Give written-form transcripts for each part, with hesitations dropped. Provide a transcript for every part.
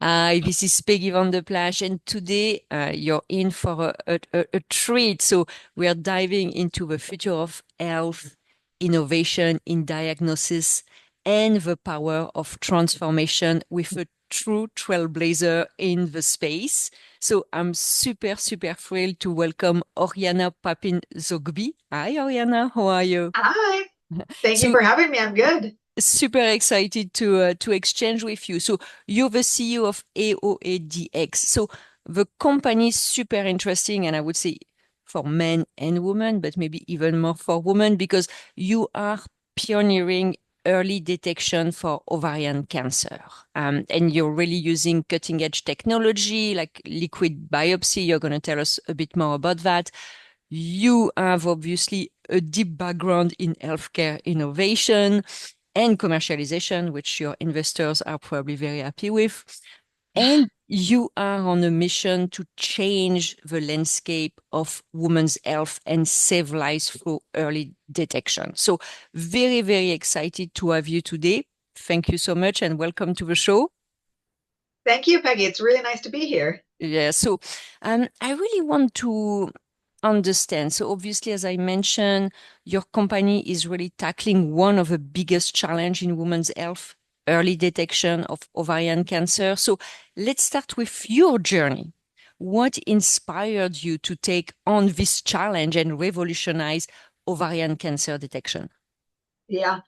Hi, this is Peggy van der Plassche, and today you're in for a treat. So we are diving into the future of health, innovation in diagnosis, and the power of transformation with a true trailblazer in the space. So I'm super thrilled to welcome Oriana Papin-Zoghbi. Hi, Oriana, how are you? Hi, thank you So for having me. I'm good. super excited to exchange with you. So you're the CEO of AOA Dx. So the company is super interesting, and I would say for men and women, but maybe even more for women because you are pioneering early detection for ovarian cancer. And you're really using cutting edge technology like liquid biopsy. You're going to tell us a bit more about that. You have obviously a deep background in healthcare innovation and commercialization, which your investors are probably very happy with. And you are on a mission to change the landscape of women's health and save lives through early detection. So, very excited to have you today. Thank you so much and welcome to the show. Thank you, Peggy. It's really nice to be here. Yeah, so I really want to understand. So obviously, as I mentioned, your company is really tackling one of the biggest challenge in women's health, early detection of ovarian cancer. So let's start with your journey. What inspired you to take on this challenge and revolutionize ovarian cancer detection? Yeah.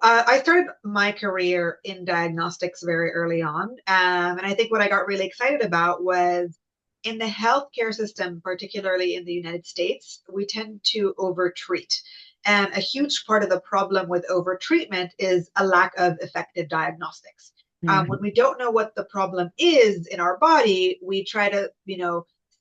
I started my career in diagnostics very early on. And I think what I got really excited about was in the healthcare system, particularly in the United States, we tend to overtreat. And a huge part of the problem with overtreatment is a lack of effective diagnostics. When Mhm. we don't know what the problem is in our body, we try to,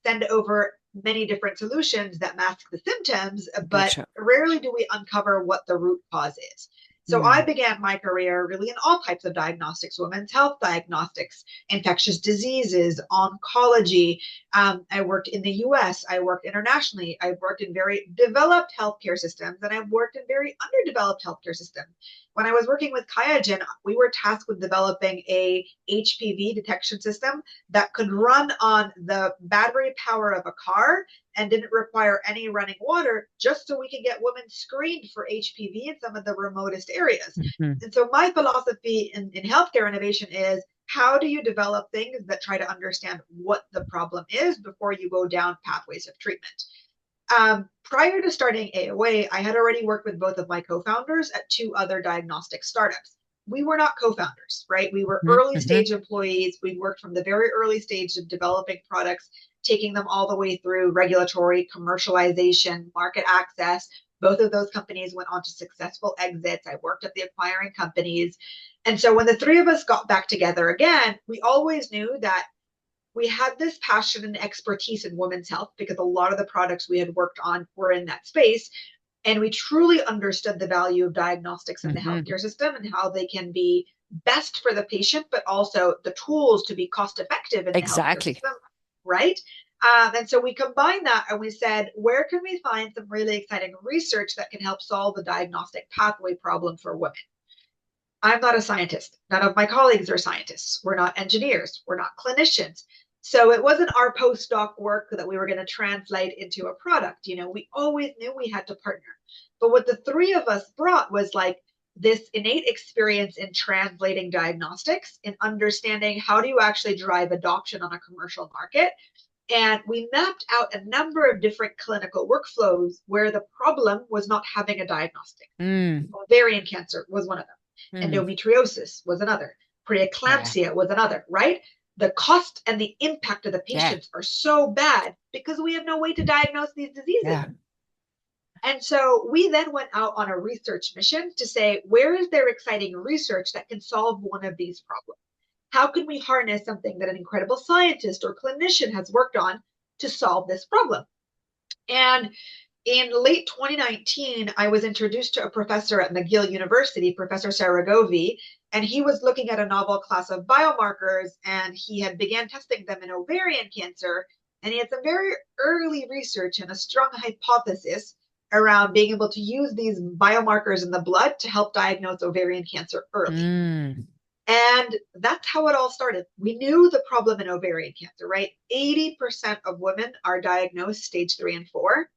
send over many different solutions that mask the symptoms, but Gotcha. rarely do we uncover what the root cause is. So I Mm. began my career really in all types of diagnostics, women's health diagnostics, infectious diseases, oncology. I worked in the US, I worked internationally, I worked in very developed healthcare systems, and I've worked in very underdeveloped healthcare systems. When I was working with Kyogen, we were tasked with developing a HPV detection system that could run on the battery power of a car and didn't require any running water, just so we could get women screened for HPV in some of the remotest areas. Mhm. And so my philosophy in healthcare innovation is how do you develop things that try to understand what the problem is before you go down pathways of treatment? Prior to starting AOA, I had already worked with both of my co-founders at two other diagnostic startups. We were not co-founders, right? We were Mhm. early Mhm. stage employees. We worked from the very early stage of developing products, taking them all the way through regulatory, commercialization, market access. Both of those companies went on to successful exits. I worked at the acquiring companies. And so when the three of us got back together again, we always knew that we had this passion and expertise in women's health because a lot of the products we had worked on were in that space. And we truly understood the value of diagnostics in the Mhm. healthcare system and how they can be best for the patient, but also the tools to be cost effective in the healthcare Exactly. system, right? And so we combined that and we said, where can we find some really exciting research that can help solve the diagnostic pathway problem for women? I'm not a scientist. None of my colleagues are scientists. We're not engineers. We're not clinicians. So it wasn't our postdoc work that we were going to translate into a product. We always knew we had to partner. But what the three of us brought was like this innate experience in translating diagnostics and understanding how do you actually drive adoption on a commercial market. And we mapped out a number of different clinical workflows where the problem was not having a diagnostic. Mm. Ovarian cancer was one of them. Mm. Endometriosis was another. Yeah. Preeclampsia was another, right? The cost and the impact of the Yeah. patients are so bad because we have no way to diagnose these diseases. Yeah. And so we then went out on a research mission to say, where is there exciting research that can solve one of these problems? How can we harness something that an incredible scientist or clinician has worked on to solve this problem? And in late 2019, I was introduced to a professor at McGill University, Professor Saragovi, and he was looking at a novel class of biomarkers, and he had began testing them in ovarian cancer. And he had some very early research and a strong hypothesis around being able to use these biomarkers in the blood to help diagnose ovarian cancer early. Mm. And that's how it all started. We knew the problem in ovarian cancer, right? 80% of women are diagnosed stage 3 and 4,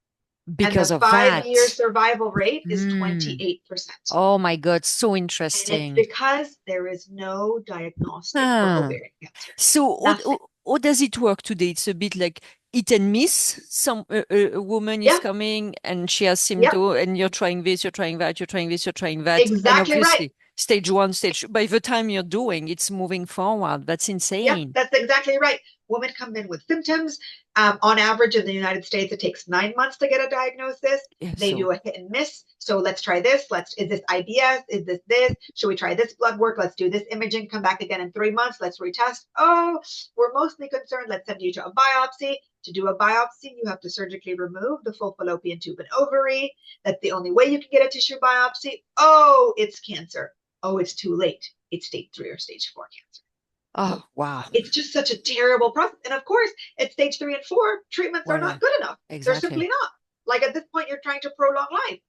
and Because the of 5 year that. survival rate is Hmm. 28%. Oh my God, so And it's interesting. because there is no diagnostic for Huh. ovarian cancer. So Nothing. how does it work today? It's a bit like hit and miss. Some a woman is Yeah, coming and she has yeah, symptoms, and you're trying this, you're trying that, you're trying this, you're trying that, and exactly right. obviously stage one, stage by the time you're doing, it's moving forward. That's Yeah, insane. that's exactly right. Women come in with symptoms. On average, in the United States, it takes 9 months to get a diagnosis. Yeah, They do so a hit and miss. So let's try this. Is this IBS? Is this this? Should we try this blood work? Let's do this imaging. Come back again in 3 months. Let's retest. Oh, we're mostly concerned. Let's send you to a biopsy. To do a biopsy, you have to surgically remove the full fallopian tube and ovary. That's the only way you can get a tissue biopsy. Oh, it's cancer. Oh, it's too late. It's stage 3 or stage 4 cancer. oh wow. It's just such a terrible process. And of course, at stage 3 and 4, treatments are Voilà. not good enough. They're simply Exactly. not. Like at this point, you're trying to prolong life.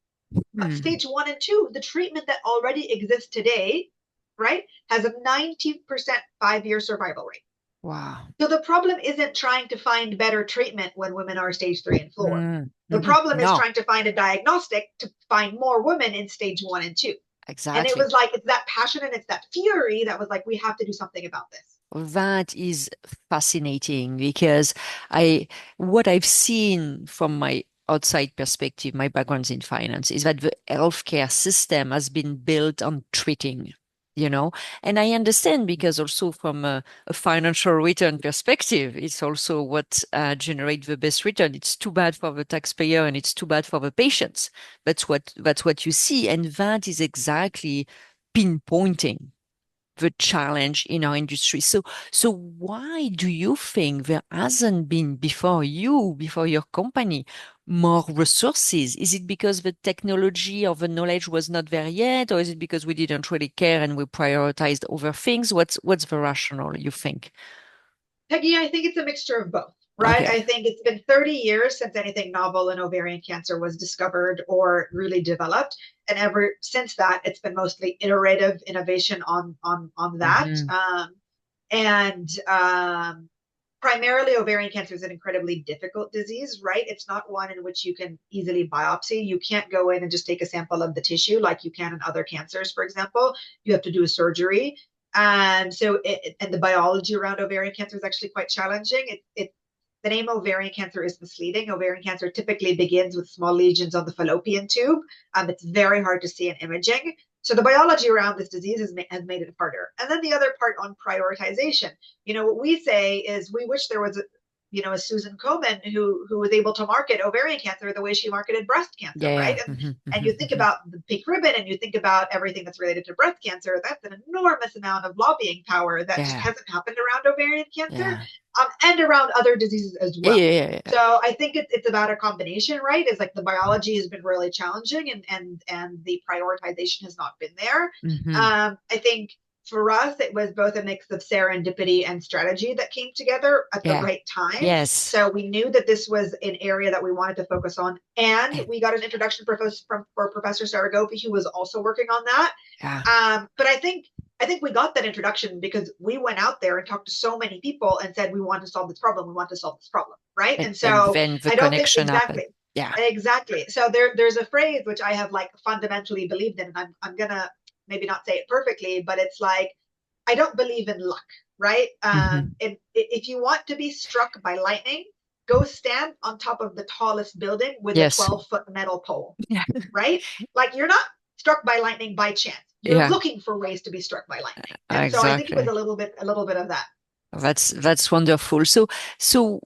Hmm. Stage 1 and 2, the treatment that already exists today, right, has a 90% 5 year survival rate. Wow. So the problem isn't trying to find better treatment when women are stage 3 and 4. Mm. The Mhm. problem is No, trying to find a diagnostic to find more women in stage 1 and 2. And it exactly. was like, it's that passion and it's that fury that was like, we have to do something about this. That is fascinating because I what I've seen from my outside perspective, my background's in finance, is that the healthcare system has been built on treating, you know, and I understand because also from a financial return perspective, it's also what generates the best return. It's too bad for the taxpayer and it's too bad for the patients. That's what you see, and that is exactly pinpointing the challenge in our industry. So why do you think there hasn't been before you, before your company, more resources? Is it because the technology or the knowledge was not there yet, or is it because we didn't really care and we prioritized other things? What's the rationale, you think? Peggy, I think it's a mixture of both, right? Okay. I think it's been 30 years since anything novel in ovarian cancer was discovered or really developed. And ever since that, it's been mostly iterative innovation on that. Hmm. And primarily, ovarian cancer is an incredibly difficult disease, right? It's not one in which you can easily biopsy. You can't go in and just take a sample of the tissue like you can in other cancers, for example. You have to do a surgery. And the biology around ovarian cancer is actually quite challenging. The name ovarian cancer is misleading. Ovarian cancer typically begins with small lesions on the fallopian tube. It's very hard to see in imaging. So the biology around this disease has made it harder. And then the other part on prioritization, what we say is we wish there was a Susan Komen who was able to market ovarian cancer the way she marketed breast cancer, Yeah, right? yeah. And you think about the pink ribbon and you think about everything that's related to breast cancer, that's an enormous amount of lobbying power that just Yeah, hasn't happened around ovarian cancer, yeah. and around other diseases as Yeah, well. yeah, yeah, yeah. So I think it's about a combination, right? It's like the biology has been really challenging, and the prioritization has not been there. Hmm. I think for us, it was both a mix of serendipity and strategy that came together at the Yeah. right time. Yes. So we knew that this was an area that we wanted to focus on, and we got an introduction for Professor Zoghbi, who was also working on that. Yeah. But I think we got that introduction because we went out there and talked to so many people and said we want to solve this problem. We want to solve this problem, right? And, And and so then the I don't think connection happened. exactly. Yeah. Exactly. So there's a phrase which I have like fundamentally believed in, and I'm gonna maybe not say it perfectly, but it's like I don't believe in luck, right? Hmm. And if you want to be struck by lightning, go stand on top of the tallest building with a Yes. 12-foot metal pole, Yeah. right? Like you're not struck by lightning by chance. You're Yeah. looking for ways to be struck by lightning. And so I think it was Exactly. a little bit of that. That's wonderful. So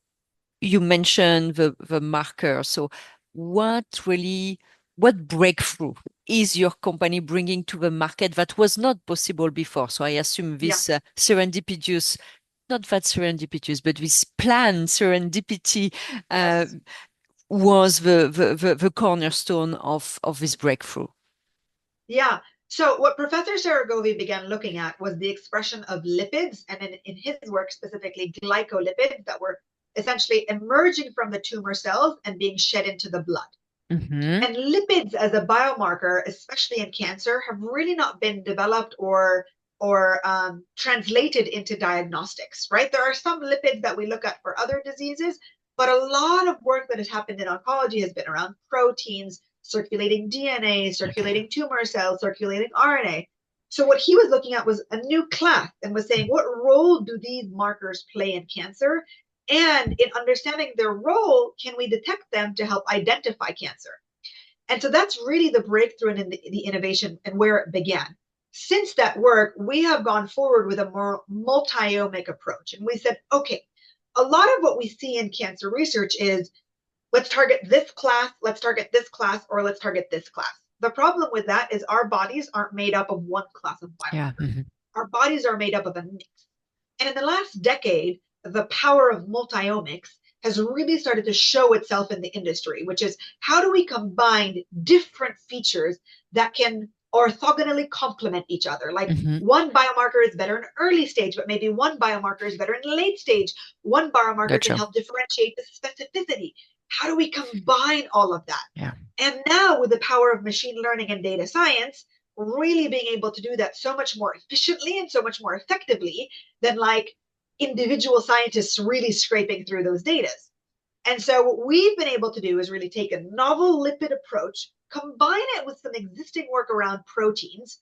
you mentioned the marker. So what really what breakthrough is your company bringing to the market that was not possible before? So I assume Yeah. this serendipitous, not that serendipitous, but this planned serendipity uh, Yes. was the cornerstone of this breakthrough. Yeah. So what Professor Saragovi began looking at was the expression of lipids, and in his work specifically glycolipids that were essentially emerging from the tumor cells and being shed into the blood. Hmm. And lipids as a biomarker, especially in cancer, have really not been developed or or translated into diagnostics, right? There are some lipids that we look at for other diseases, but a lot of work that has happened in oncology has been around proteins, circulating DNA, Okay. circulating tumor cells, circulating RNA. So what he was looking at was a new class and was saying, what role do these markers play in cancer? And in understanding their role, can we detect them to help identify cancer? And so that's really the breakthrough in the innovation and where it began. Since that work, we have gone forward with a more multi-omic approach. And we said, okay, a lot of what we see in cancer research is let's target this class, let's target this class, or let's target this class. The problem with that is our bodies aren't made up of one class of Yeah. biomarkers. Our bodies are made up of a mix. And in the last decade, the power of multiomics has really started to show itself in the industry, which is how do we combine different features that can orthogonally complement each other? Like Hmm. one biomarker is better in early stage, but maybe one biomarker is better in late stage. One biomarker can Gotcha. help differentiate the specificity. How do we combine all of that? Yeah. And now, with the power of machine learning and data science, really being able to do that so much more efficiently and so much more effectively than like individual scientists really scraping through those data. And so what we've been able to do is really take a novel lipid approach, combine it with some existing work around proteins,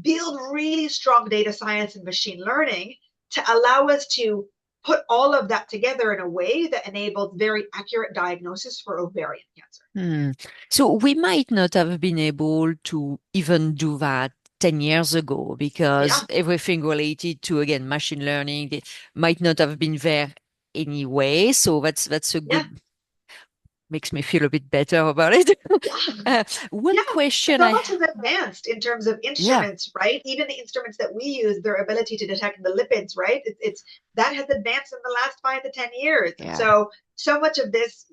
build really strong data science and machine learning to allow us to put all of that together in a way that enables very accurate diagnosis for ovarian cancer. Hmm. So we might not have been able to even do that 10 years ago because Yeah, everything related to, again, machine learning, they might not have been there anyway. So that's a yeah, good, makes me feel a bit better about it. yeah. One Yeah, question so much has advanced in terms of yeah, instruments, right? Even the instruments that we use, their ability to detect the lipids, right? It's that has advanced in the last 5 to 10 years. And yeah, so much of this,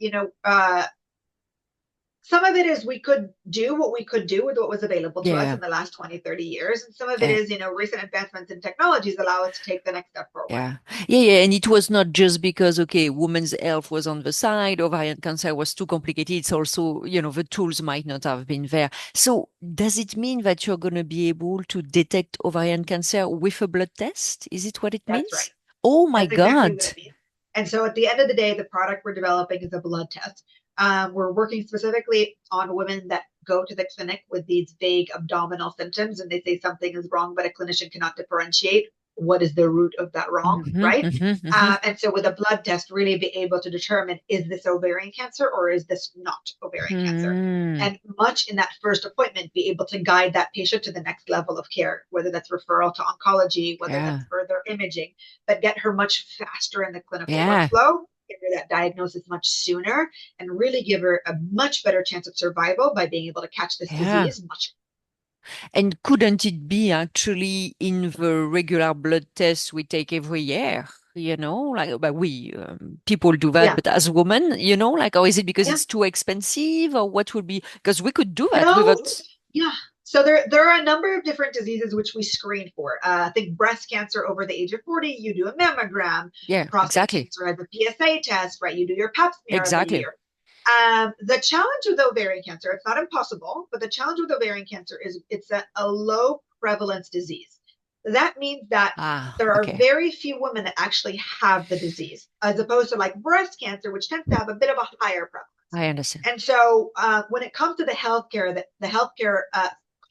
some of it is we could do what we could do with what was available to us yeah. in the last 20, 30 years. And some of it Yeah. is, recent advancements in technologies allow us to take the next step forward. Yeah. Yeah, yeah. And it was not just because, okay, women's health was on the side, ovarian cancer was too complicated. It's also, the tools might not have been there. So does it mean that you're going to be able to detect ovarian cancer with a blood test? Is it what it That's right. means? Oh my That's exactly God. what it means. And so at the end of the day, the product we're developing is a blood test. We're working specifically on women that go to the clinic with these vague abdominal symptoms and they say something is wrong, but a clinician cannot differentiate what is the root of that wrong, Hmm. right? Hmm. Hmm. And so with a blood test, really be able to determine is this ovarian cancer or is this not ovarian cancer? Hmm. And much in that first appointment, be able to guide that patient to the next level of care, whether that's referral to oncology, whether Yeah. that's further imaging, but get her much faster in the clinical Yeah. workflow, give her that diagnosis much sooner, and really give her a much better chance of survival by being able to catch this Yeah. disease much. And couldn't it be actually in the regular blood tests we take every year? Like, but people do that, Yeah, but as women, like, or is it because yeah. it's too expensive, or what would be? Because we could do that No, without. yeah. So there are a number of different diseases which we screen for. I think breast cancer over the age of 40, you do a mammogram. Yeah, Prostate exactly, cancer has a PSA test, right? You do your pap smear every exactly. year. The challenge with ovarian cancer, it's not impossible, but the challenge with ovarian cancer is it's a low prevalence disease. That means that Ah, there are okay, very few women that actually have the disease, as opposed to like breast cancer, which tends to have a bit of a higher prevalence. I understand. And so when it comes to the healthcare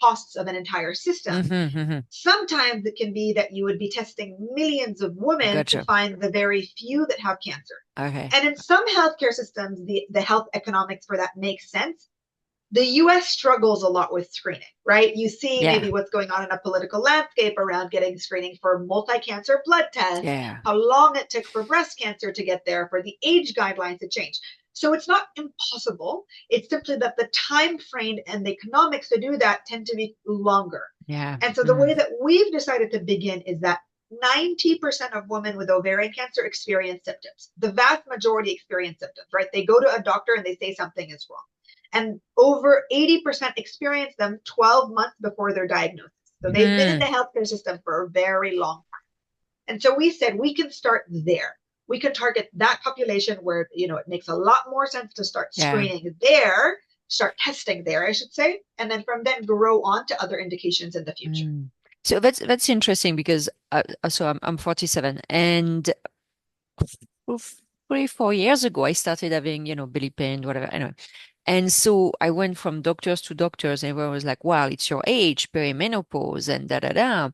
costs of an entire system, Mm-hmm, mm-hmm. sometimes it can be that you would be testing millions of women to Gotcha. find the very few that have cancer. Okay. And in some healthcare systems, the health economics for that makes sense. The US struggles a lot with screening, right? You see Yeah, maybe what's going on in a political landscape around getting screening for multi-cancer blood tests, yeah, how long it took for breast cancer to get there, for the age guidelines to change. So it's not impossible. It's simply that the time frame and the economics to do that tend to be longer. yeah. And so the Mm. way that we've decided to begin is that 90% of women with ovarian cancer experience symptoms. The vast majority experience symptoms, right? They go to a doctor and they say something is wrong. And over 80% experience them 12 months before their diagnosis. So they've been in the Mm. healthcare system for a very long time. And so we said we can start there. We can target that population where, it makes a lot more sense to start Yeah. screening there, start testing there, I should say, and then from then grow on to other indications in the future. Mm. So that's interesting because so I'm 47 and 3, 4 years ago I started having, belly pain, whatever. Anyway. And so I went from doctors to doctors, and everyone was like, "Well, it's your age, perimenopause, and da da da."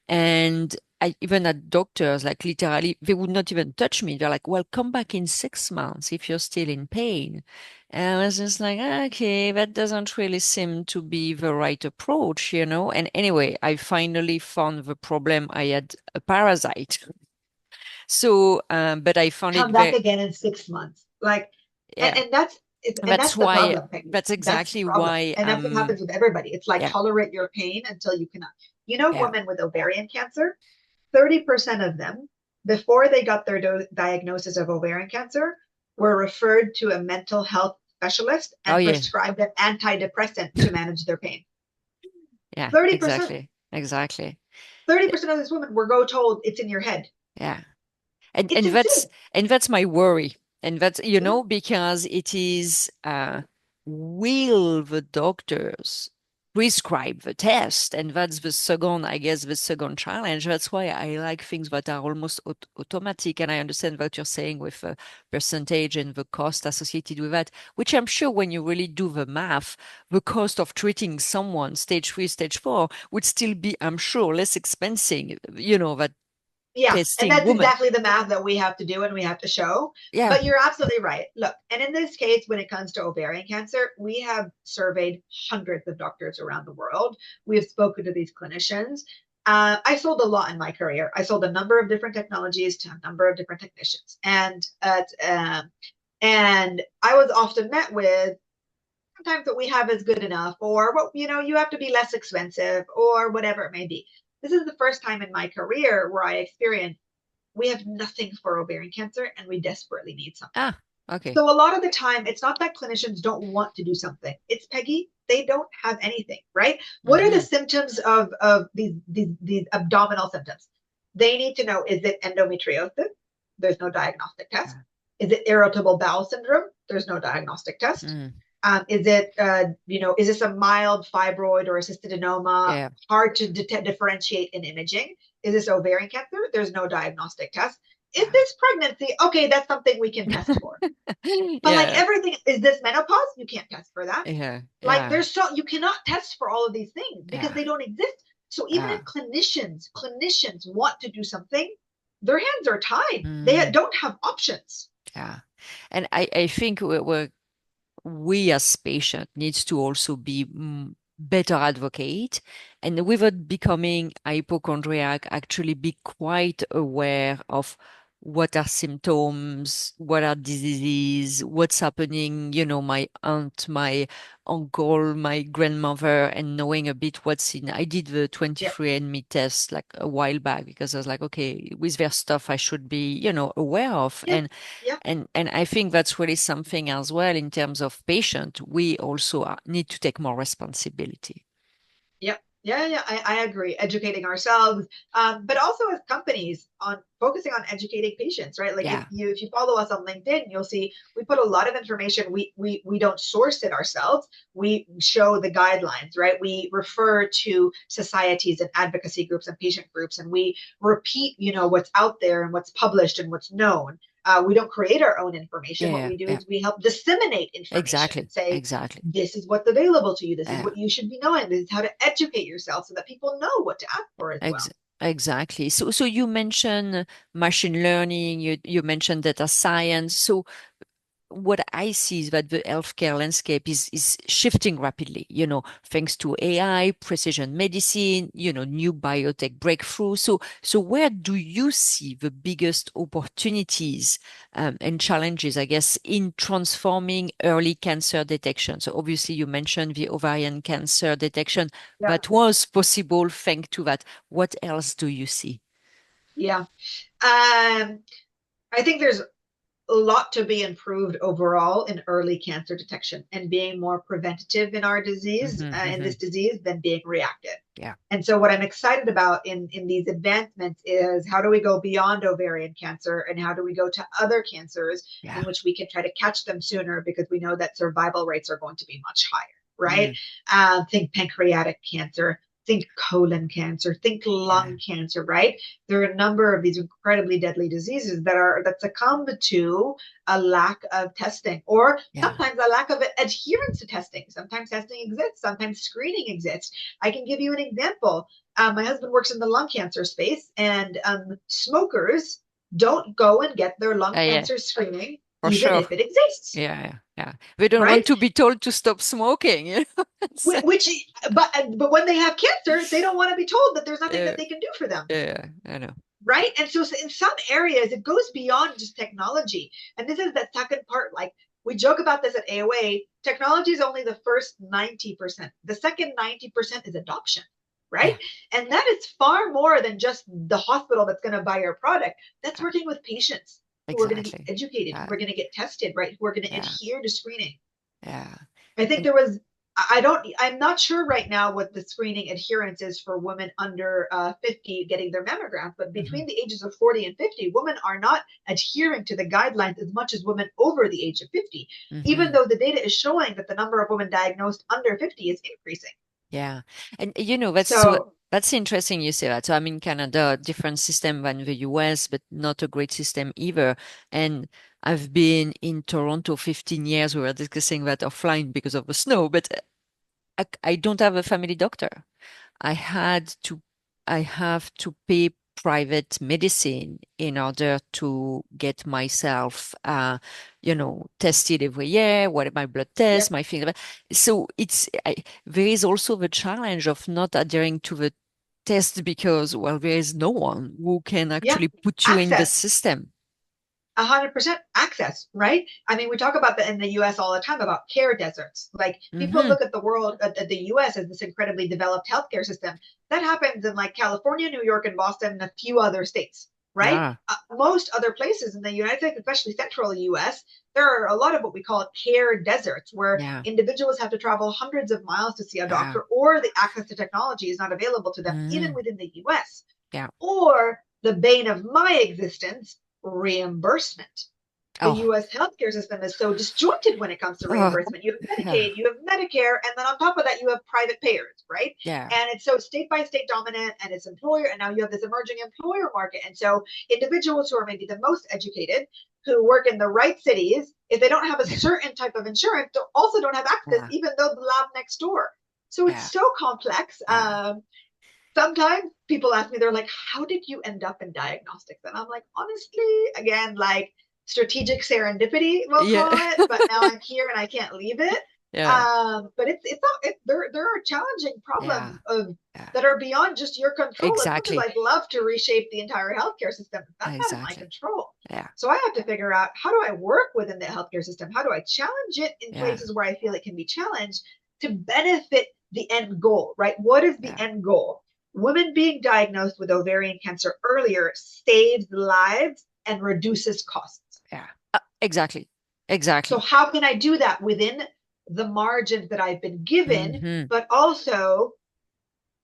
And I even had doctors, like literally, they would not even touch me. They're like, "Well, come back in 6 months if you're still in pain." And I was just like, "Okay, that doesn't really seem to be the right approach." And anyway, I finally found the problem. I had a parasite. So, but I found it Come back very, again in 6 months. Like, yeah. and that's and That's that's the why, problem, Peggy. that's That's the exactly problem. why, And that's what happens with everybody. It's like yeah, tolerate your pain until you cannot. yeah. Women with ovarian cancer, 30% of them, before they got their diagnosis of ovarian cancer, were referred to a mental health specialist Oh, and yeah. prescribed an antidepressant to manage their pain. Yeah, 30%. exactly. Exactly. 30% of these women were go told it's in your head. Yeah. And It's and that's insane. and that's my worry. And that's, Yeah. because it is will the doctors prescribe the test? And that's the second, I guess, the second challenge. That's why I like things that are almost automatic. And I understand what you're saying with percentage and the cost associated with that, which I'm sure when you really do the math, the cost of treating someone stage 3, stage 4 would still be, I'm sure, less expensive, that Yeah, and testing that's woman. exactly the math that we have to do and we have to show. Yeah. But you're absolutely right. Look, and in this case, when it comes to ovarian cancer, we have surveyed hundreds of doctors around the world. We have spoken to these clinicians. I sold a lot in my career. I sold a number of different technologies to a number of different technicians, and I was often met with sometimes what we have is good enough, or what you have to be less expensive, or whatever it may be. This is the first time in my career where I experienced we have nothing for ovarian cancer and we desperately need something. Ah, okay. So a lot of the time, it's not that clinicians don't want to do something. It's Peggy, they don't have anything, right? What are the Hmm. symptoms of these abdominal symptoms? They need to know, is it endometriosis? There's no diagnostic test. Yeah. Is it irritable bowel syndrome? There's no diagnostic test. Mm. Is this a mild fibroid or a cystadenoma? Yeah. Hard to differentiate in imaging. Is this ovarian cancer? There's no diagnostic test. Is Yeah. this pregnancy? Okay, that's something we can test for. But like Yeah. everything, is this menopause? You can't test for that. Yeah. Like Yeah. you cannot test for all of these things because Yeah. they don't exist. So even Yeah. if clinicians want to do something, their hands are tied. They Mm. don't have options. Yeah. And I think we as patient needs to also be better advocate, and without becoming hypochondriac, actually be quite aware of what are symptoms, what are diseases, what's happening, my aunt, my uncle, my grandmother, and knowing a bit what's in. I did the Yeah, 23andMe test like a while back because I was like, okay, with their stuff I should be, aware of. yeah, yeah. And I think that's really something as well in terms of patient. We also need to take more responsibility. Yep. Yeah, yeah, I agree. Educating ourselves, but also as companies on focusing on educating patients, right? Like Yeah. if you follow us on LinkedIn, you'll see we put a lot of information. We don't source it ourselves. We show the guidelines, right? We refer to societies and advocacy groups and patient groups, and we repeat, what's out there and what's published and what's known. We don't create our own information. Yeah. What Yeah. we do Yeah. is we help disseminate information Exactly. and say, Exactly. this is what's available to you. This is Yeah. what you should be knowing. This is how to educate yourself so that people know what to ask for as Ex well. exactly. So you mentioned machine learning, you mentioned data science. So what I see is that the healthcare landscape is shifting rapidly, thanks to AI, precision medicine, new biotech breakthrough. So where do you see the biggest opportunities and challenges, I guess, in transforming early cancer detection? So obviously you mentioned the ovarian cancer detection Yeah. that was possible thanks to that. What else do you see? Yeah. I think there's a lot to be improved overall in early cancer detection and being more preventative in our disease, Hmm. in Hmm. this disease, than being reactive. Yeah. And so, what I'm excited about in these advancements is how do we go beyond ovarian cancer and how do we go to other cancers Yeah. in which we can try to catch them sooner because we know that survival rates are going to be much higher, right? Mm. Think pancreatic cancer, Think colon cancer, think Yeah. lung cancer, right? There are a number of these incredibly deadly diseases that succumb to a lack of testing, or Yeah. sometimes a lack of adherence to testing. Sometimes testing exists, sometimes screening exists. I can give you an example. My husband works in the lung cancer space, and smokers don't go and get their lung Yeah. cancer screening, For even sure. if it exists, Yeah. Yeah. Yeah. We don't want right? to be told to stop smoking. Which, but when they have cancer, they don't want to be told that there's nothing Yeah. that they can do for them, Yeah. I know. right? And so in some areas, it goes beyond just technology. And this is the second part. Like, we joke about this at AOA. Technology is only the first 90%. The second 90% is adoption, right? Yeah. And that is far more than just the hospital that's going to buy your product. That's Yeah. working with patients who are going to be Exactly. educated, who Yeah. are going to get tested, right? Who are going to Yeah. adhere to screening. Yeah. I think And there was, I'm not sure right now what the screening adherence is for women under 50 getting their mammograph, but mhm, between the ages of 40 and 50, women are not adhering to the guidelines as much as women over the age of 50, even mhm. though the data is showing that the number of women diagnosed under 50 is increasing. Yeah. And So, that's interesting you say that. So I'm in Canada, different system than the US, but not a great system either. And I've been in Toronto 15 years. We were discussing that offline because of the snow, but I don't have a family doctor. I had to, I have to pay private medicine in order to get myself, tested every year, what my blood yeah, test, my finger. So there is also the challenge of not adhering to the test because, well, there is no one who can yeah, actually put you in the access. system. 100% access, right? I mean, we talk about that in the US all the time about care deserts. Like, people Hmm. look at the world, at the US as this incredibly developed healthcare system. That happens in like California, New York, and Boston, and a few other states, right? Yeah. Most other places in the United States, especially central US, there are a lot of what we call care deserts where Yeah. individuals have to travel hundreds of miles to see a Yeah. doctor, or the access to technology is not available to them, even Hmm. within the US. Yeah. Or the bane of my existence, reimbursement. The Oh. US healthcare system is so disjointed when it comes to Oh. reimbursement. You have Yeah. Medicaid, you have Medicare, and then on top of that, you have private payers, right? Yeah. And it's so state by state dominant, and it's employer, and now you have this emerging employer market. And so individuals who are maybe the most educated, who work in the right cities, if they don't have a certain type of insurance, also don't have access, Yeah. even though the lab next door. So it's Yeah. so complex. Yeah. Sometimes people ask me, they're like, how did you end up in diagnostics? And I'm like, honestly, again, like strategic serendipity, we'll Yeah. call it, but now I'm here and I can't leave it. Yeah. But there are challenging Yeah. problems of Yeah. that are beyond just your control. As much as Exactly. I'd love to reshape the entire healthcare system, that's out of my Exactly. control. Yeah. So I have to figure out, how do I work within the healthcare system? How do I challenge it in Yeah. places where I feel it can be challenged to benefit the end goal, right? What is the Yeah. end goal? Women being diagnosed with ovarian cancer earlier saves lives and reduces costs. Yeah. Exactly. So, Exactly. how can I do that within the margins that I've been given, Hmm. but also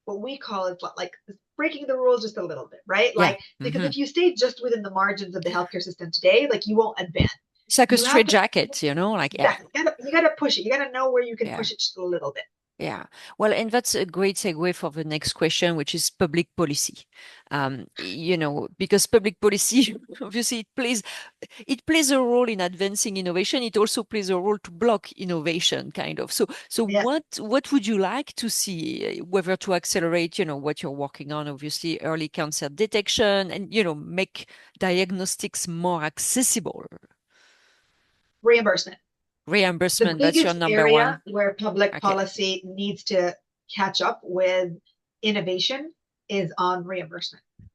what we call is what, like, breaking the rules just a little bit, right? Yeah. Like, because Hmm. if you stay just within the margins of the healthcare system today, like, you won't advance. It's like a You have straight to, jacket, like, yeah. exactly, you gotta push it. You gotta know where you can Yeah. push it just a little bit. Yeah. Well, and that's a great segue for the next question, which is public policy. Because public policy, obviously, it plays a role in advancing innovation. It also plays a role to block innovation, kind of. So Yeah. what would you like to see, whether to accelerate, what you're working on, obviously, early cancer detection and, make diagnostics more accessible. Reimbursement. The Reimbursement, that's your biggest number area one. where public Okay. policy needs to catch up with innovation is on reimbursement. Is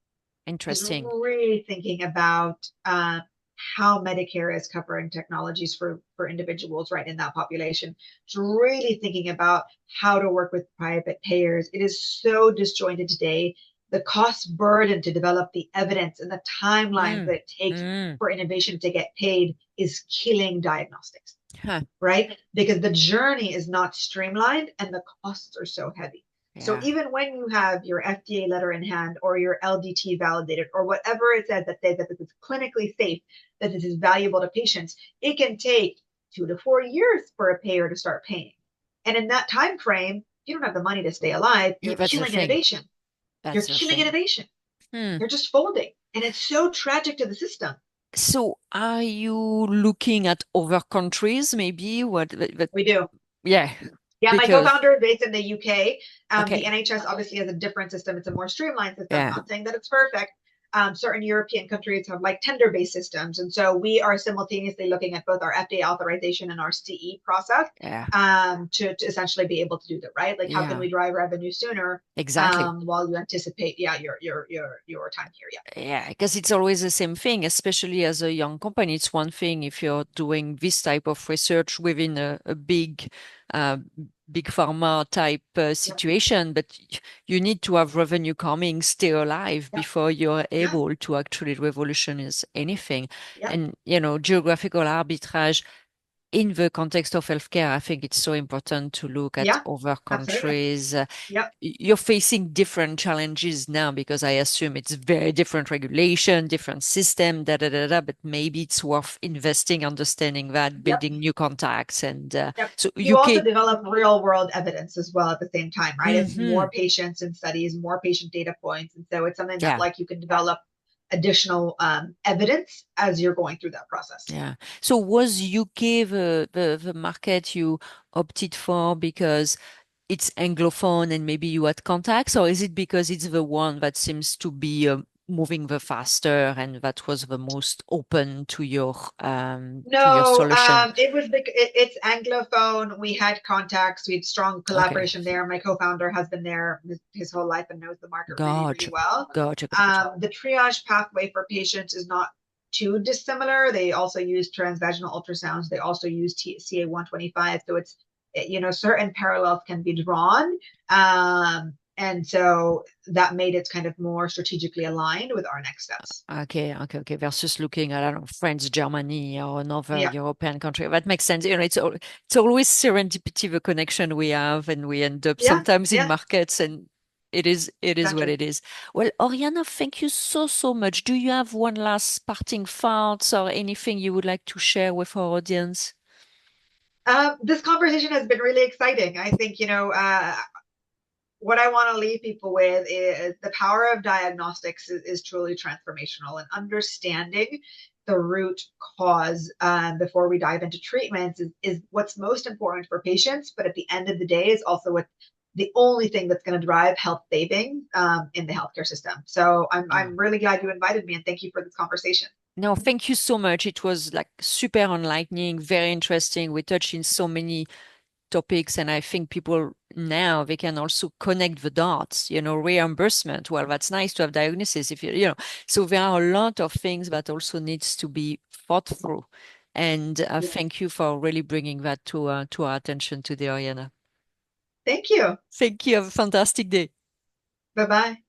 Interesting. really thinking about how Medicare is covering technologies for individuals right in that population. It's really thinking about how to work with private payers. It is so disjointed today. The cost burden to develop the evidence and the timelines Mm. that it takes Mm. for innovation to get paid is killing diagnostics, Huh. right? Because the journey is not streamlined and the costs are so heavy. So Yeah. even when you have your FDA letter in hand or your LDT validated or whatever it says that this is clinically safe, that this is valuable to patients, it can take 2 to 4 years for a payer to start paying. And in that time frame, you don't have the money to stay alive, Yeah, you're that's the killing thing. innovation. You're That's the killing thing. innovation. Hmm. They're just folding. And it's so tragic to the system. So are you looking at other countries, maybe? But We do. yeah, Yeah, my because co-founder is based in the UK. The okay, NHS obviously has a different system. It's a more streamlined system. yeah, Not saying that it's perfect. Certain European countries have like tender-based systems, and so we are simultaneously looking at both our FDA authorization and our CE process yeah, to essentially be able to do that, right? Like, how can yeah, we drive revenue sooner exactly. while you anticipate, yeah, your time here, yeah, Yeah, because it's always the same thing, especially as a young company. It's one thing if you're doing this type of research within a uh, big pharma type yeah, situation, but you need to have revenue coming, stay alive yeah, before you're yeah, able to actually revolutionize anything. yeah, And, geographical arbitrage in the context of healthcare, I think it's so important to look at yeah, other absolutely, countries. yep, You're facing different challenges now because I assume it's very different regulation, different system, but maybe it's worth investing, understanding that, yep. building new contacts. And Yep. so You also UK, develop real world evidence as well at the same time, right? It's hmm more patients and studies, more patient data points. And so it's something that yeah, like you can develop additional evidence as you're going through that process. yeah. So was UK the market you opted for because it's Anglophone and maybe you had contacts, or is it because it's the one that seems to be moving the faster and that was the most open to your No, solution? it's Anglophone. We had contacts, we had strong Okay, collaboration there. My co-founder has been there his whole life and knows the market really, really gotcha, well. gotcha. The triage pathway for patients is not too dissimilar. They also use transvaginal ultrasounds. They also use CA-125. So it's, certain parallels can be drawn. And so that made it kind of more strategically aligned with our next steps. Okay. Versus looking at, I don't know, France, Germany, or another Yeah. European country. That makes sense. It's always serendipity, the connection we have, and we end up Yeah. sometimes in Yeah. markets, and it is what Exactly. it is. Well, Oriana, thank you so much. Do you have one last parting thoughts or anything you would like to share with our audience? This conversation has been really exciting. I think, what I want to leave people with is the power of diagnostics is truly transformational, and understanding the root cause before we dive into treatments is what's most important for patients. But at the end of the day, is also what the only thing that's going to drive health savings in the healthcare system. So Yeah. I'm really glad you invited me, and thank you for this conversation. No, thank you so much. It was like super enlightening, very interesting. We touched in so many topics, and I think people now they can also connect the dots. Reimbursement. Well, that's nice to have diagnosis if so there are a lot of things that also needs to be thought through. And Yeah. thank you for really bringing that to our attention today, Oriana. Thank you. Thank you. Have a fantastic day. Bye bye.